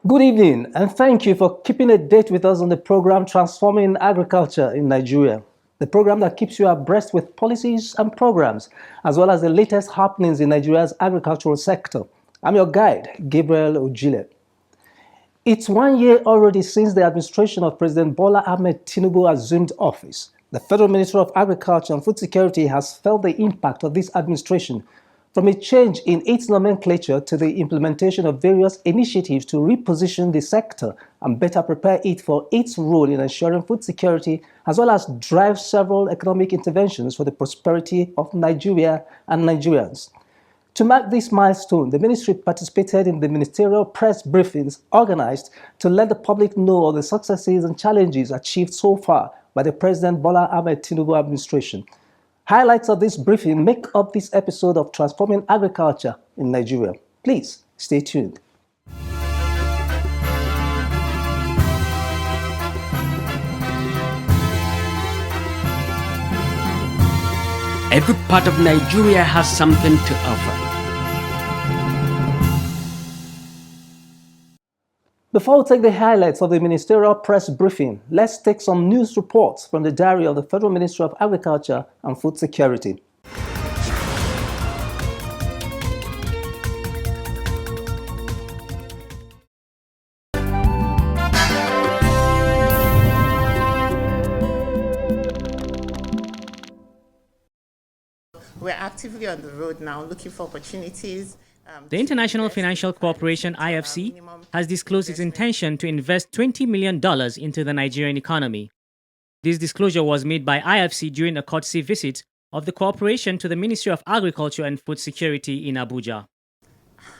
Good evening, and thank you for keeping a date with us on the program Transforming Agriculture in Nigeria, the program that keeps you abreast with policies and programs, as well as the latest happenings in Nigeria's agricultural sector. I'm your guide, Gabriel Ojile. It's 1 year already since the administration of President Bola Ahmed Tinubu assumed office. The Federal Ministry of Agriculture and Food Security has felt the impact of this administration, from a change in its nomenclature to the implementation of various initiatives to reposition the sector and better prepare it for its role in ensuring food security, as well as drive several economic interventions for the prosperity of Nigeria and Nigerians. To mark this milestone, the ministry participated in the ministerial press briefings organized to let the public know of the successes and challenges achieved so far by the President Bola Ahmed Tinubu administration. Highlights of this briefing make up this episode of Transforming Agriculture in Nigeria. Please stay tuned. Every part of Nigeria has something to offer. Before we take the highlights of the ministerial press briefing, let's take some news reports from the diary of the Federal Ministry of Agriculture and Food Security. We're actively on the road now looking for opportunities. The International Financial Cooperation (IFC) has disclosed its intention to invest $20 million into the Nigerian economy. This disclosure was made by IFC during a courtesy visit of the cooperation to the Ministry of Agriculture and Food Security in Abuja.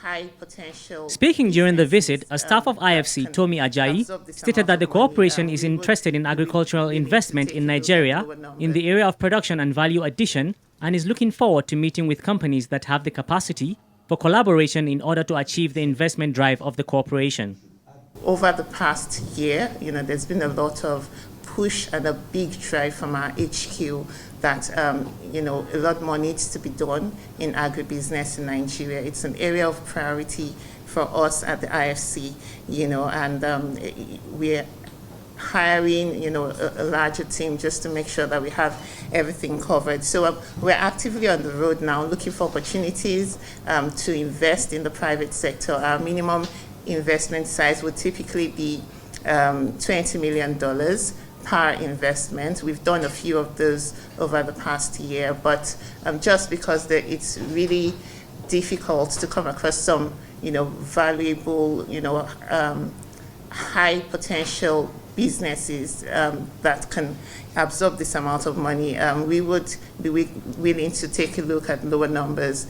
High potential. Speaking during the visit, a staff of IFC, Tomi Ajayi, stated that the cooperation is interested in agricultural investment in Nigeria in the area of production and value addition, and is looking forward to meeting with companies that have the capacity for collaboration in order to achieve the investment drive of the corporation. Over the past year, there's been a lot of push and a big drive from our HQ that, a lot more needs to be done in agribusiness in Nigeria. It's an area of priority for us at the IFC, and we're hiring, a larger team just to make sure that we have everything covered. So we're actively on the road now looking for opportunities to invest in the private sector. Our minimum investment size would typically be $20 million per investment. We've done a few of those over the past year, but just because it's really difficult to come across some, valuable, high potential businesses that can absorb this amount of money, we would be willing to take a look at lower numbers.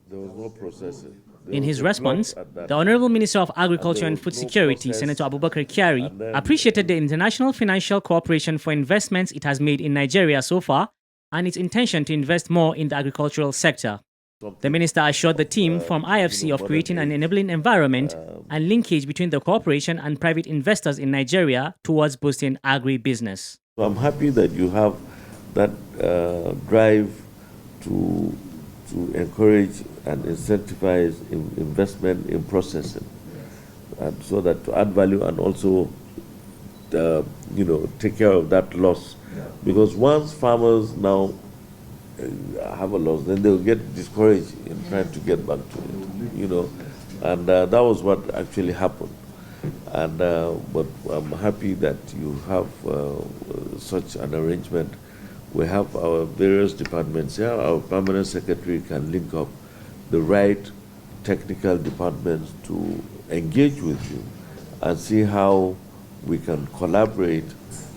There was no processing. In his response, the Honorable Minister of Agriculture and Food Security, Senator Abubakar Kyari, appreciated the International Financial Cooperation for investments it has made in Nigeria so far and its intention to invest more in the agricultural sector. The minister assured the team from IFC of creating an enabling environment and linkage between the corporation and private investors in Nigeria towards boosting agri-business. I'm happy that you have that drive to encourage and incentivize investment in processing, and so that to add value and also take care of that loss, because once farmers now have a loss, then they'll get discouraged in trying to get back to it, and that was what actually happened. And but I'm happy that you have such an arrangement. We have our various departments here. Our permanent secretary can link up the right technical departments to engage with you and see how we can collaborate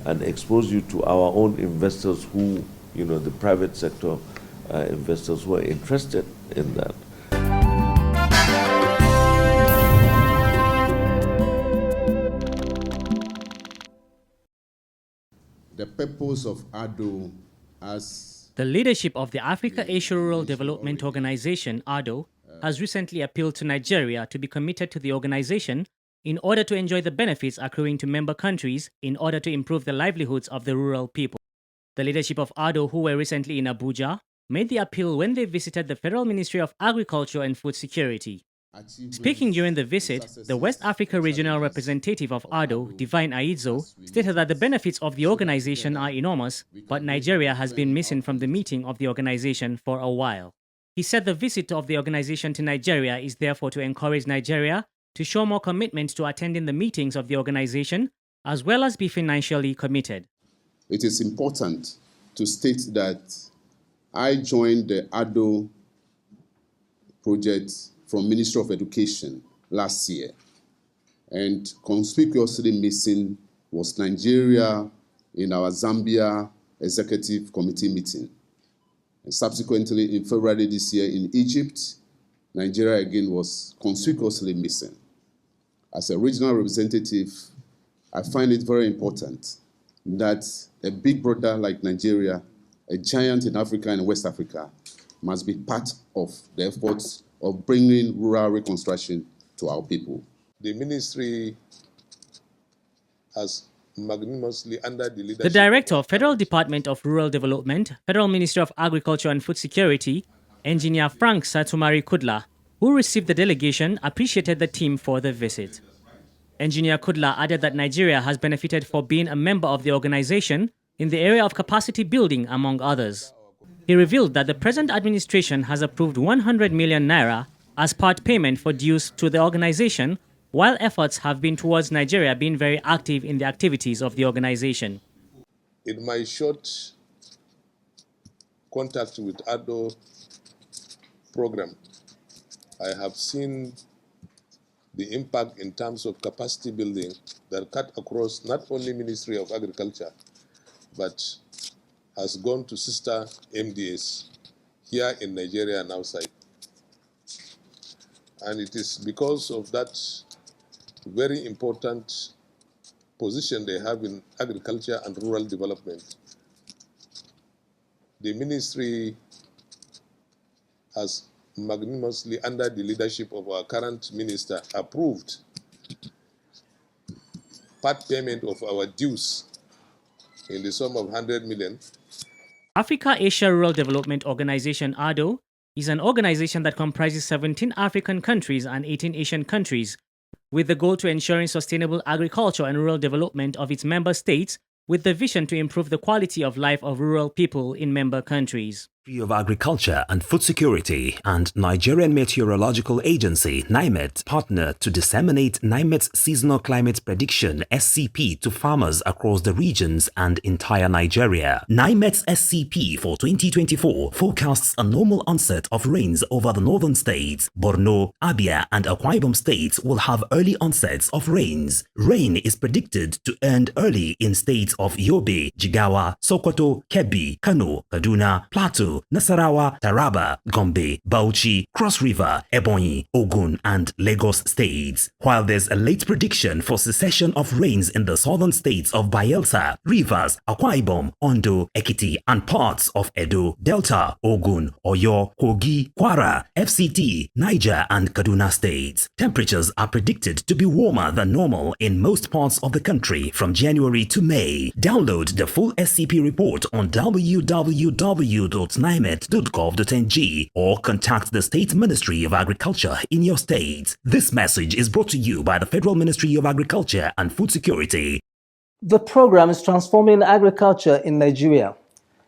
and expose you to our own investors who, the private sector investors who are interested in that. The purpose of ADO as the leadership of the Africa Asia Rural Development Organization, ADO, has recently appealed to Nigeria to be committed to the organization in order to enjoy the benefits accruing to member countries in order to improve the livelihoods of the rural people. The leadership of ADO, who were recently in Abuja, made the appeal when they visited the Federal Ministry of Agriculture and Food Security. Speaking during the visit, the West Africa Regional Representative of ADO, Divine Aidzo, stated that the benefits of the organization are enormous, but Nigeria has been missing from the meeting of the organization for a while. He said the visit of the organization to Nigeria is therefore to encourage Nigeria to show more commitment to attending the meetings of the organization, as well as be financially committed. It is important to state that I joined the ADO project from Ministry of Education last year, and conspicuously missing was Nigeria in our Zambia Executive Committee meeting. And subsequently, in February this year in Egypt, Nigeria again was conspicuously missing. As a regional representative, I find it very important that a big brother like Nigeria, a giant in Africa and West Africa, must be part of the efforts of bringing rural reconstruction to our people. The ministry has magnanimously, under the leadership... The Director of Federal Department of Rural Development, Federal Ministry of Agriculture and Food Security, Engineer Frank Satumari Kudla, who received the delegation, appreciated the team for the visit. Engineer Kudla added that Nigeria has benefited for being a member of the organization in the area of capacity building, among others. He revealed that the present administration has approved 100 million naira as part payment for dues to the organization, while efforts have been towards Nigeria being very active in the activities of the organization. In my short contact with ADO program, I have seen the impact in terms of capacity building that cut across not only Ministry of Agriculture, but has gone to sister MDAs here in Nigeria and outside. And it is because of that very important position they have in agriculture and rural development. The ministry has magnanimously, under the leadership of our current minister, approved part payment of our dues in the sum of 100 million. Africa-Asia Rural Development Organization ADO is an organization that comprises 17 African countries and 18 Asian countries, with the goal to ensuring sustainable agriculture and rural development of its member states, with the vision to improve the quality of life of rural people in member countries. Of Agriculture and Food Security and Nigerian Meteorological Agency (NIMET) partner to disseminate NIMET's seasonal climate prediction (SCP) to farmers across the regions and entire Nigeria. NIMET's SCP for 2024 forecasts a normal onset of rains over the northern states. Borno, Abia, and Akwa Ibom states will have early onsets of rains. Rain is predicted to end early in states of Yobe, Jigawa, Sokoto, Kebbi, Kano, Kaduna, Plateau, Nasarawa, Taraba, Gombe, Bauchi, Cross River, Ebonyi, Ogun, and Lagos states. While there's a late prediction for cessation of rains in the southern states of Bayelsa, Rivers, Akwa Ibom, Ondo, Ekiti, and parts of Edo, Delta, Ogun, Oyo, Kogi, Kwara, FCT, Niger, and Kaduna states. Temperatures are predicted to be warmer than normal in most parts of the country from January to May. Download the full SCP report on www.nimet.gov.ng or contact the State Ministry of Agriculture in your state. This message is brought to you by the Federal Ministry of Agriculture and Food Security. The program is transforming agriculture in Nigeria.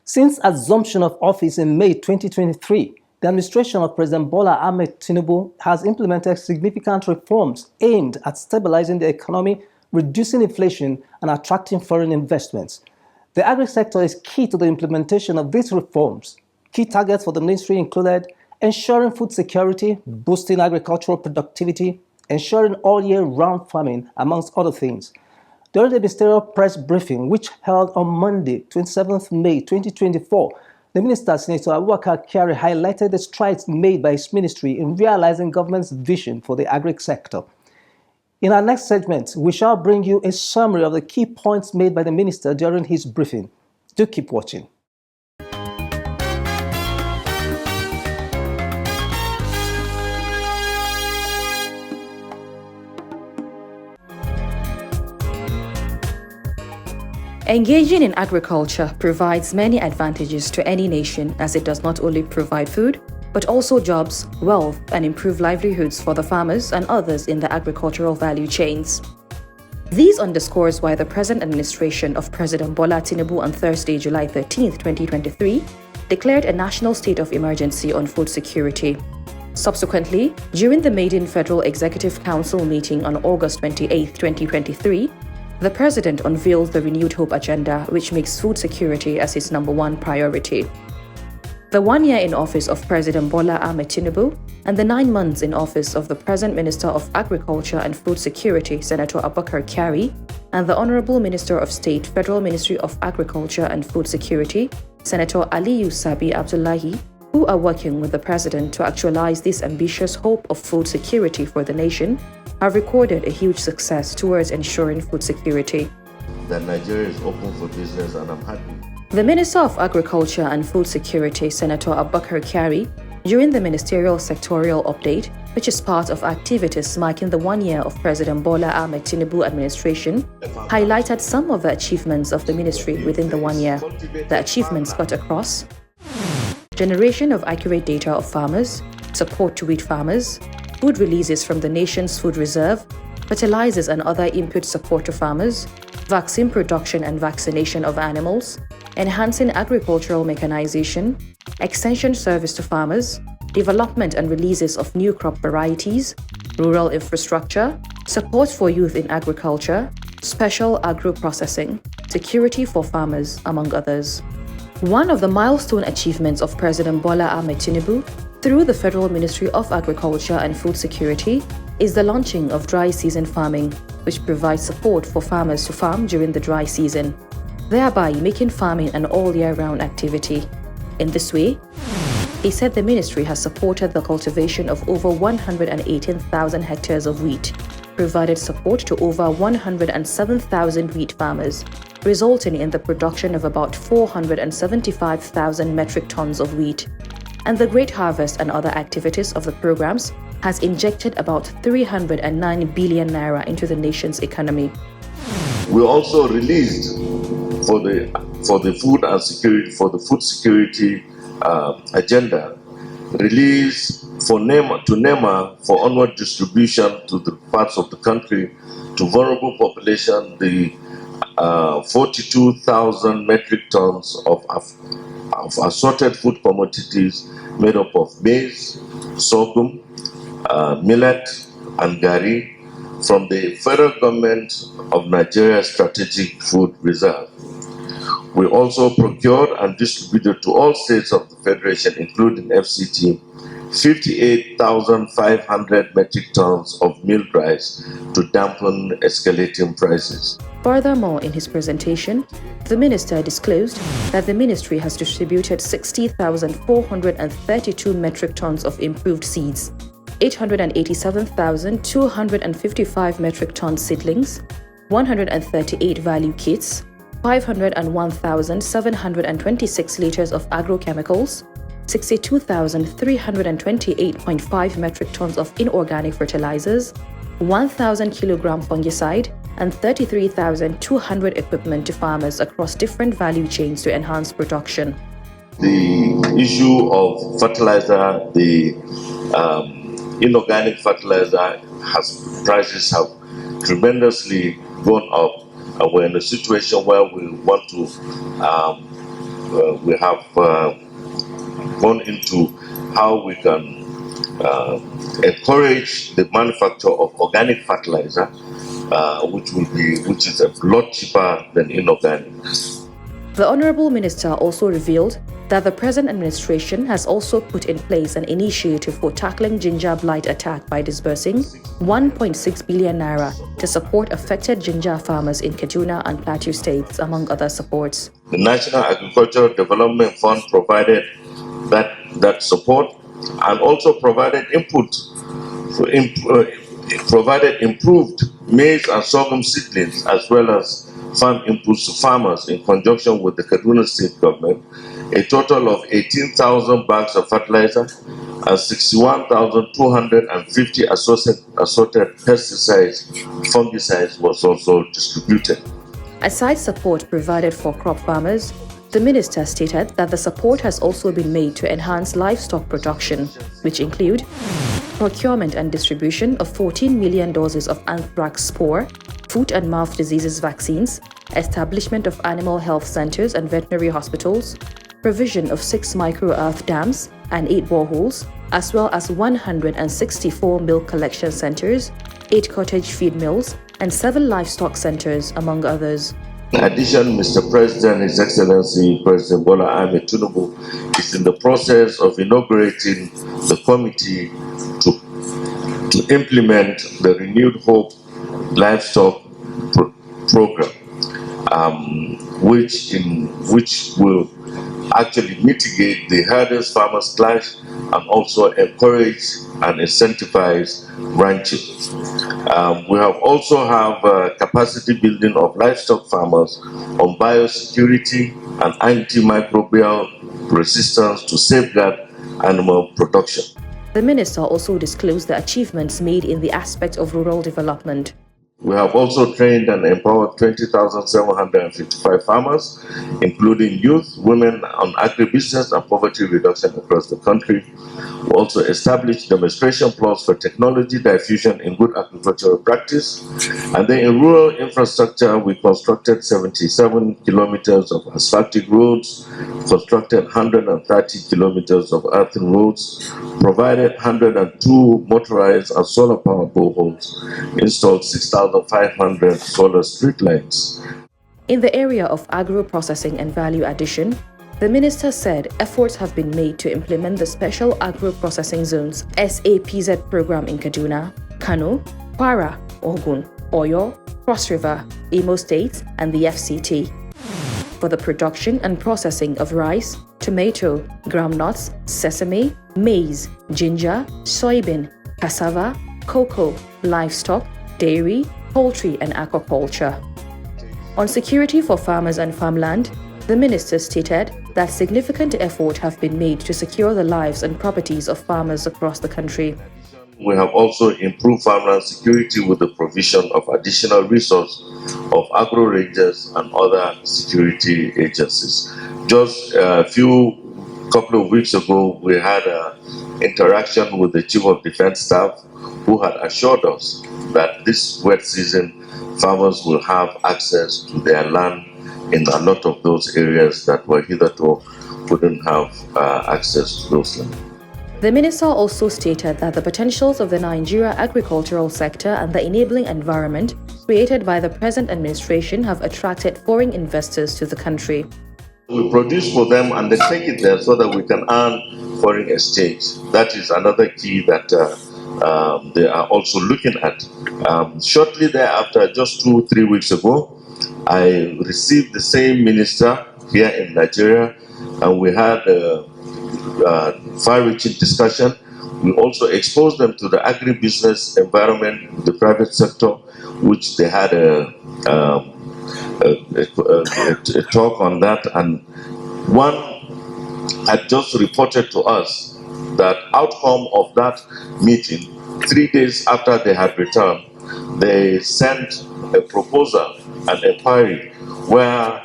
Since assumption of office in May 2023, the administration of President Bola Ahmed Tinubu has implemented significant reforms aimed at stabilizing the economy, reducing inflation, and attracting foreign investments. The agri-sector is key to the implementation of these reforms. Key targets for the ministry included ensuring food security, boosting agricultural productivity, ensuring all-year-round farming, amongst other things. During the ministerial press briefing, which held on Monday, 27th May 2024, the Minister, Senator Abubakar Kyari, highlighted the strides made by his ministry in realizing government's vision for the agri-sector. In our next segment, we shall bring you a summary of the key points made by the minister during his briefing. Do keep watching. Engaging in agriculture provides many advantages to any nation, as it does not only provide food, but also jobs, wealth, and improved livelihoods for the farmers and others in the agricultural value chains. These underscores why the present administration of President Bola Tinubu on Thursday, July 13, 2023, declared a national state of emergency on food security. Subsequently, during the maiden Federal Executive Council meeting on August 28, 2023, the President unveiled the Renewed Hope agenda, which makes food security as his #1 priority. The 1 year in office of President Bola Ahmed Tinubu and the 9 months in office of the present Minister of Agriculture and Food Security, Senator Abubakar Kyari, and the Honorable Minister of State, Federal Ministry of Agriculture and Food Security, Senator Aliyu Sabi Abdullahi, who are working with the President to actualize this ambitious hope of food security for the nation, have recorded a huge success towards ensuring food security. That Nigeria is open for business, and I'm happy. The Minister of Agriculture and Food Security, Senator Abubakar Kyari, during the ministerial sectorial update, which is part of activities marking the 1 year of President Bola Ahmed Tinubu administration, highlighted some of the achievements of the ministry within the 1 year. The achievements cut across generation of accurate data of farmers, support to wheat farmers, food releases from the nation's food reserve, fertilizers and other input support to farmers, vaccine production and vaccination of animals, enhancing agricultural mechanization, extension service to farmers, development and releases of new crop varieties, rural infrastructure, support for youth in agriculture, special agro-processing, security for farmers, among others. One of the milestone achievements of President Bola Ahmed Tinubu through the Federal Ministry of Agriculture and Food Security is the launching of dry season farming, which provides support for farmers to farm during the dry season, thereby making farming an all-year-round activity. In this way, he said the ministry has supported the cultivation of over 118,000 hectares of wheat, provided support to over 107,000 wheat farmers, resulting in the production of about 475,000 metric tons of wheat. And the Great Harvest and other activities of the programs has injected about 309 billion naira into the nation's economy. We also released for the food and security, for the food security agenda, release for NEMA for onward distribution to the parts of the country to vulnerable population, the 42,000 metric tons of assorted food commodities made up of maize, sorghum, millet, and gari from the federal government of Nigeria's strategic food reserve. We also procured and distributed to all states of the Federation, including FCT, 58,500 metric tons of milled rice to dampen escalating prices. Furthermore, in his presentation, the minister disclosed that the ministry has distributed 60,432 metric tons of improved seeds, 887,255 metric tons seedlings, 138 value kits, 501,726 liters of agrochemicals, 62,328.5 metric tons of inorganic fertilizers, 1,000 kilogram fungicide, and 33,200 equipment to farmers across different value chains to enhance production. The issue of fertilizer, the inorganic fertilizer prices have tremendously gone up. We're in a situation where we want to, we have gone into how we can encourage the manufacture of organic fertilizer, which is a lot cheaper than inorganic. The Honorable Minister also revealed that the present administration has also put in place an initiative for tackling ginger blight attack by disbursing 1.6 billion naira to support affected ginger farmers in Kaduna and Plateau states, among other supports. The National Agricultural Development Fund provided that support and also provided input, provided improved maize and sorghum seedlings as well as farm inputs to farmers in conjunction with the Kaduna State Government. A total of 18,000 bags of fertilizer and 61,250 assorted pesticides, fungicides was also distributed. Aside support provided for crop farmers, The minister stated that the support has also been made to enhance livestock production, which include procurement and distribution of 14 million doses of anthrax spore, foot and mouth diseases vaccines, establishment of animal health centers and veterinary hospitals, provision of 6 micro-earth dams and 8 boreholes, as well as 164 milk collection centers, 8 cottage feed mills, and 7 livestock centers, among others. In addition, Mr. President, His Excellency President Bola Ahmed Tinubu is in the process of inaugurating the committee to implement the Renewed Hope Livestock Program, which will actually mitigate the herders farmers clash and also encourage and incentivize ranching. We have also have capacity building of livestock farmers on biosecurity and antimicrobial resistance to safeguard animal production. The minister also disclosed the achievements made in the aspect of rural development. We have also trained and empowered 20,755 farmers, including youth, women on agribusiness and poverty reduction across the country. We also established demonstration plots for technology diffusion in good agricultural practice. And then in rural infrastructure, we constructed 77 kilometers of asphaltic roads, constructed 130 kilometers of earthen roads, provided 102 motorized and solar-powered boreholes, installed 6,500 solar street lights. In the area of agro-processing and value addition, the minister said efforts have been made to implement the Special Agro-Processing Zones SAPZ program in Kaduna, Kano, Kwara, Ogun, Oyo, Cross River, Imo States, and the FCT for the production and processing of rice, tomato, groundnuts, sesame, maize, ginger, soybean, cassava, cocoa, livestock, dairy, poultry, and aquaculture. On security for farmers and farmland, the minister stated that significant effort have been made to secure the lives and properties of farmers across the country. We have also improved farmland security with the provision of additional resources of agro rangers and other security agencies. Just a couple of weeks ago, we had an interaction with the Chief of Defense Staff, who had assured us that this wet season, farmers will have access to their land in a lot of those areas that were hitherto couldn't have access to those lands. The minister also stated that the potentials of the Nigeria agricultural sector and the enabling environment created by the present administration have attracted foreign investors to the country. We produce for them and they take it there so that we can earn foreign exchange. That is another key that they are also looking at. Shortly thereafter, just 2-3 weeks ago, I received the same minister here in Nigeria, and we had a far-reaching discussion. We also exposed them to the agribusiness environment, the private sector, which they had a talk on that, and one had just reported to us that outcome of that meeting, 3 days after they had returned, they sent a proposal, an inquiry, where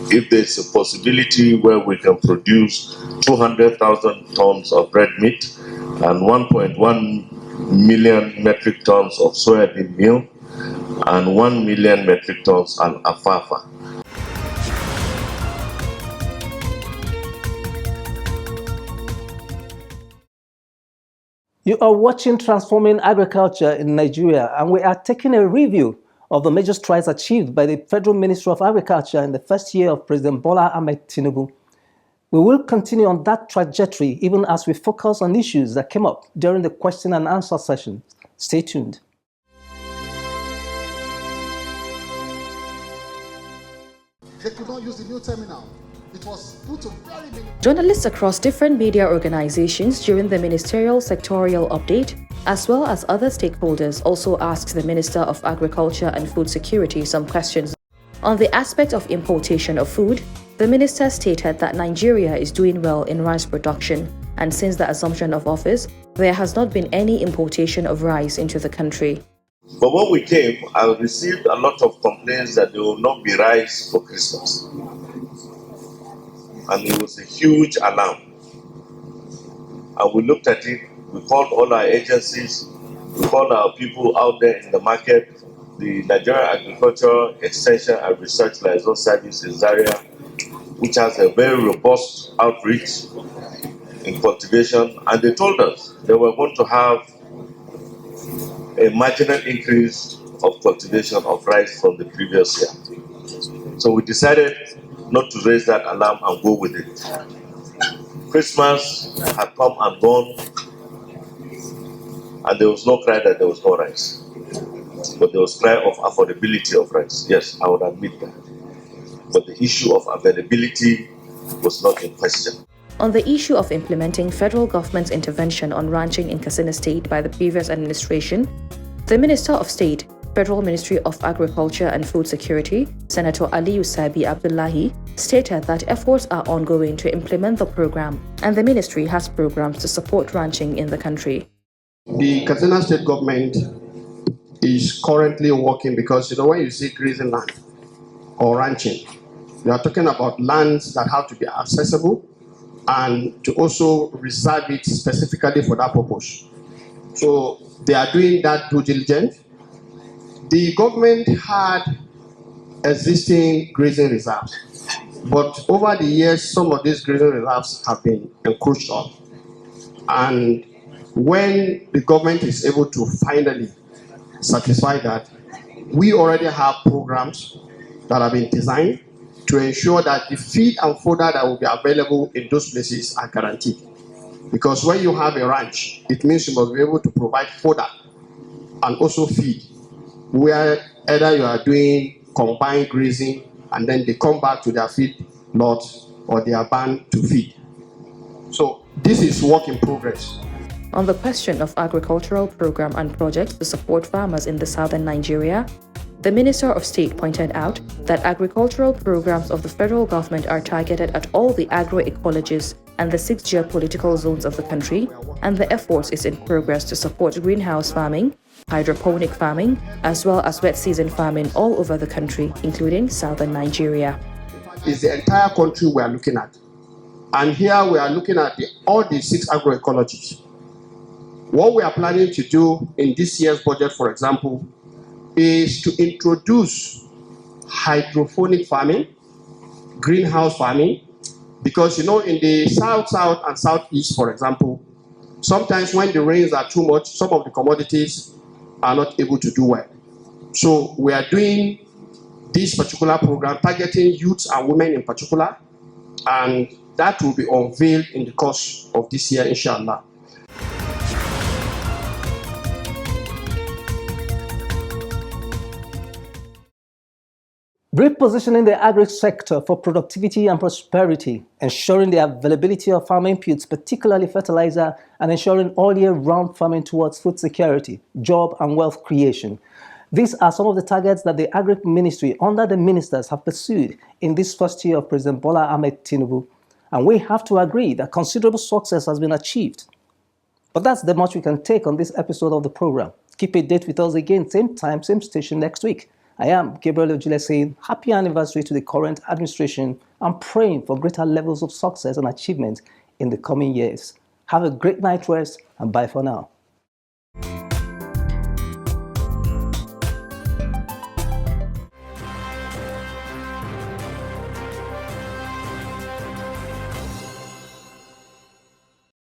if there's a possibility where we can produce 200,000 tons of red meat and 1.1 million metric tons of soybean meal and 1 million metric tons of alfalfa. You are watching Transforming Agriculture in Nigeria, and we are taking a review of the major strides achieved by the Federal Ministry of Agriculture in the first year of President Bola Ahmed Tinubu. We will continue on that trajectory even as we focus on issues that came up during the question and answer session. Stay tuned. They could not use the new terminal. It was put to very many. Journalists across different media organizations during the ministerial sectorial update, as well as other stakeholders, also asked the Minister of Agriculture and Food Security some questions. On the aspect of importation of food, the minister stated that Nigeria is doing well in rice production, and since the assumption of office, there has not been any importation of rice into the country. But when we came, I received a lot of complaints that there will not be rice for Christmas. and it was a huge alarm. And we looked at it, we called all our agencies, we called our people out there in the market, the Nigerian Agricultural Extension and Research Liaison Service in Zaria, which has a very robust outreach in cultivation, and they told us they were going to have a marginal increase of cultivation of rice from the previous year. So we decided not to raise that alarm and go with it. Christmas had come and gone, and there was no cry that there was no rice. But there was cry of affordability of rice. Yes, I would admit that. But the issue of availability was not in question. On the issue of implementing federal government's intervention on ranching in Katsina State by the previous administration, the Minister of State, Federal Ministry of Agriculture and Food Security, Senator Aliyu Sabi Abdullahi, stated that efforts are ongoing to implement the program, and the ministry has programs to support ranching in the country. The Katsina State government is currently working because, when you see grazing land or ranching, you are talking about lands that have to be accessible and to also reserve it specifically for that purpose. So they are doing that due diligence. The government had existing grazing reserves, but over the years, some of these grazing reserves have been encroached on. And when the government is able to finally satisfy that, we already have programs that have been designed to ensure that the feed and fodder that will be available in those places are guaranteed. Because when you have a ranch, it means you must be able to provide fodder and also feed, where either you are doing combined grazing and then they come back to their feed lot or they are banned to feed. So this is work in progress. On the question of agricultural program and projects to support farmers in the southern Nigeria, the Minister of State pointed out that agricultural programs of the federal government are targeted at all the agroecologies and the 6 geopolitical zones of the country, and the effort is in progress to support greenhouse farming, hydroponic farming, as well as wet season farming all over the country, including southern Nigeria. It's the entire country we are looking at. And here we are looking at all the 6 agroecologies. What we are planning to do in this year's budget, for example, is to introduce hydroponic farming, greenhouse farming, because in the south and southeast, for example, sometimes when the rains are too much, some of the commodities are not able to do well. So we are doing this particular program targeting youths and women in particular, and that will be unveiled in the course of this year, inshallah. Repositioning the agri sector for productivity and prosperity, ensuring the availability of farm inputs, particularly fertilizer, and ensuring all year-round farming towards food security, job and wealth creation. These are some of the targets that the Agri Ministry under the ministers have pursued in this first year of President Bola Ahmed Tinubu. And we have to agree that considerable success has been achieved. But that's the much we can take on this episode of the program. Keep a date with us again, same time, same station next week. I am Gabriel Ojule saying happy anniversary to the current administration and praying for greater levels of success and achievement in the coming years. Have a great night rest and bye for now.